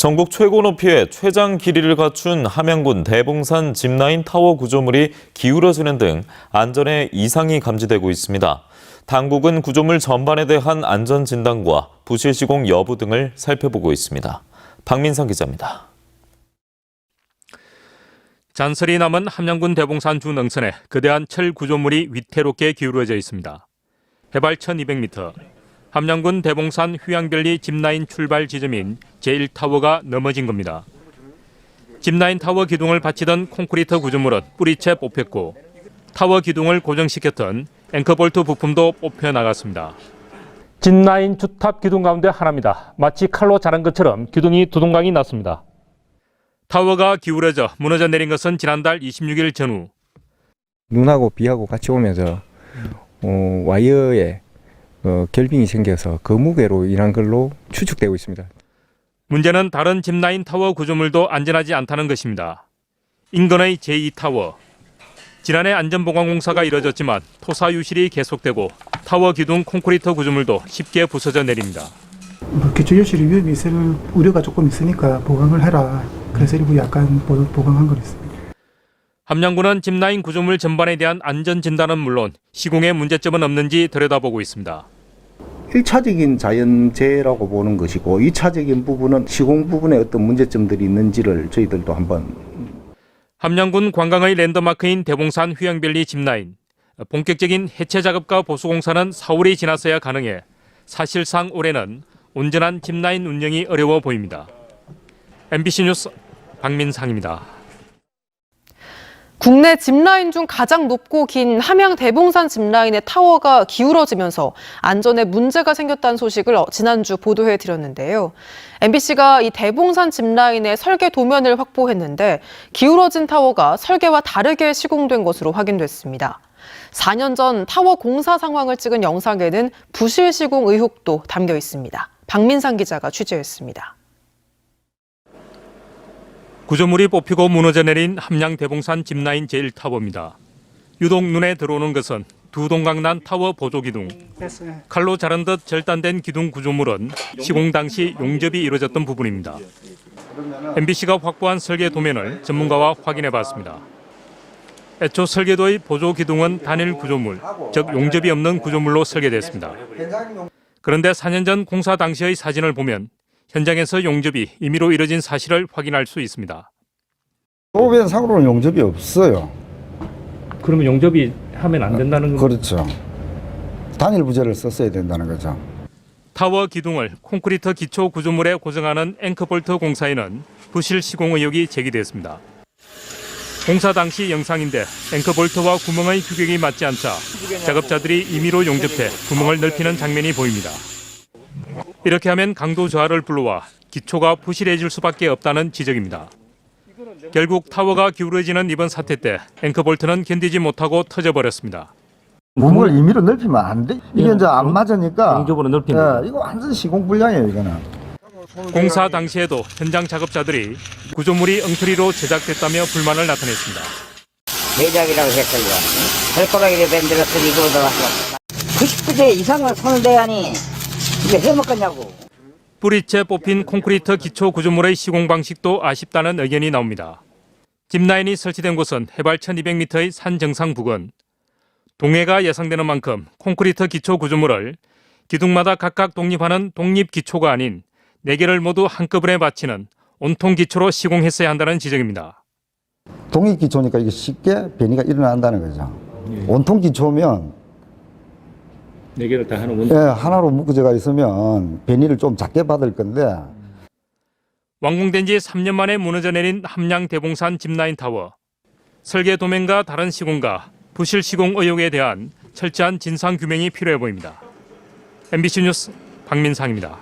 전국 최고 높이의 최장 길이를 갖춘 함양군 대봉산 짚라인 타워 구조물이 기울어지는 등 안전에 이상이 감지되고 있습니다. 당국은 구조물 전반에 대한 안전 진단과 부실 시공 여부 등을 살펴보고 있습니다. 박민상 기자입니다. 잔설이 남은 함양군 대봉산 주 능선에 거대한 철 구조물이 위태롭게 기울어져 있습니다. 해발 1200m, 함양군 대봉산 휴양별리 짚라인 출발 지점인 제1타워가 넘어진 겁니다. 짚라인 타워 기둥을 받치던 콘크리트 구조물은 뿌리채 뽑혔고 타워 기둥을 고정시켰던 앵커볼트 부품도 뽑혀 나갔습니다. 짚라인 주탑 기둥 가운데 하나입니다. 마치 칼로 자른 것처럼 기둥이 두동강이 났습니다. 타워가 기울어져 무너져 내린 것은 지난달 26일 전후. 눈하고 비하고 같이 오면서 와이어에 결빙이 생겨서 그 무게로 인한 걸로 추측되고 있습니다. 문제는 다른 짚라인 타워 구조물도 안전하지 않다는 것입니다. 인근의 제2타워. 지난해 안전보강공사가 이뤄졌지만 토사 유실이 계속되고 타워 기둥 콘크리트 구조물도 쉽게 부서져 내립니다. 기초 유실이 위험이 있을 우려가 조금 있으니까 보강을 해라. 그래서 일부 약간 보강한 거였습니다. 함양군은 짚라인 구조물 전반에 대한 안전 진단은 물론 시공에 문제점은 없는지 들여다보고 있습니다. 1차적인 자연재해라고 보는 것이고 2차적인 부분은 시공 부분에 어떤 문제점들이 있는지를 저희들도 한번. 함양군 관광의 랜드마크인 대봉산 휴양별리 짚라인. 본격적인 해체 작업과 보수 공사는 4월이 지나서야 가능해 사실상 올해는 온전한 짚라인 운영이 어려워 보입니다. MBC 뉴스 박민상입니다. 국내 짚라인 중 가장 높고 긴 함양 대봉산 짚라인의 타워가 기울어지면서 안전에 문제가 생겼다는 소식을 지난주 보도해 드렸는데요. MBC가 이 대봉산 짚라인의 설계 도면을 확보했는데 기울어진 타워가 설계와 다르게 시공된 것으로 확인됐습니다. 4년 전 타워 공사 상황을 찍은 영상에는 부실 시공 의혹도 담겨 있습니다. 박민상 기자가 취재했습니다. 구조물이 뽑히고 무너져 내린 함양 대봉산 짚라인 제1타워입니다. 유독 눈에 들어오는 것은 두 동강 난 타워 보조 기둥. 칼로 자른 듯 절단된 기둥 구조물은 시공 당시 용접이 이루어졌던 부분입니다. MBC가 확보한 설계 도면을 전문가와 확인해 봤습니다. 애초 설계도의 보조 기둥은 단일 구조물, 즉 용접이 없는 구조물로 설계됐습니다. 그런데 4년 전 공사 당시의 사진을 보면 현장에서 용접이 임의로 이뤄진 사실을 확인할 수 있습니다. 도배상으로는 용접이 없어요. 그러면 용접이 하면 안 된다는 건가요? 그렇죠. 단일 부재를 썼어야 된다는 거죠. 타워 기둥을 콘크리트 기초 구조물에 고정하는 앵커볼트 공사에는 부실 시공 의혹이 제기됐습니다. 공사 당시 영상인데 앵커볼트와 구멍의 규격이 맞지 않자 작업자들이 임의로 용접해 구멍을 넓히는 장면이 보입니다. 이렇게 하면 강도 저하를 불러와 기초가 부실해질 수밖에 없다는 지적입니다. 결국 타워가 기울어지는 이번 사태 때 앵커볼트는 견디지 못하고 터져버렸습니다. 구멍을 임의로 넓히면 안 돼. 이게 이제 안 맞으니까. 용접으로 넓힌다. 이거 완전 시공불량이에요, 이거는. 공사 당시에도 현장 작업자들이 구조물이 엉터리로 제작됐다며 불만을 나타냈습니다. 제작이라고 했걸요. 혈꼬라기를 만들었더니 이거보다 90% 이상을 손을 대야니 이게 해먹겠냐고. 뿌리채 뽑힌 콘크리트 기초 구조물의 시공 방식도 아쉽다는 의견이 나옵니다. 짚라인이 설치된 곳은 해발 1200m의 산 정상 부근. 동해가 예상되는 만큼 콘크리트 기초 구조물을 기둥마다 각각 독립하는 독립 기초가 아닌 4개를 모두 한꺼번에 받치는 온통 기초로 시공했어야 한다는 지적입니다. 독립 기초니까 이게 쉽게 변이가 일어난다는 거죠. 온통 기초면 4개를 다 하는 하나로 묶어져가 있으면 변이를 좀 작게 받을 건데. 완공된 지 3년 만에 무너져 내린 함양 대봉산 짚라인 타워. 설계 도면과 다른 시공과 부실 시공 의혹에 대한 철저한 진상 규명이 필요해 보입니다. MBC 뉴스 박민상입니다.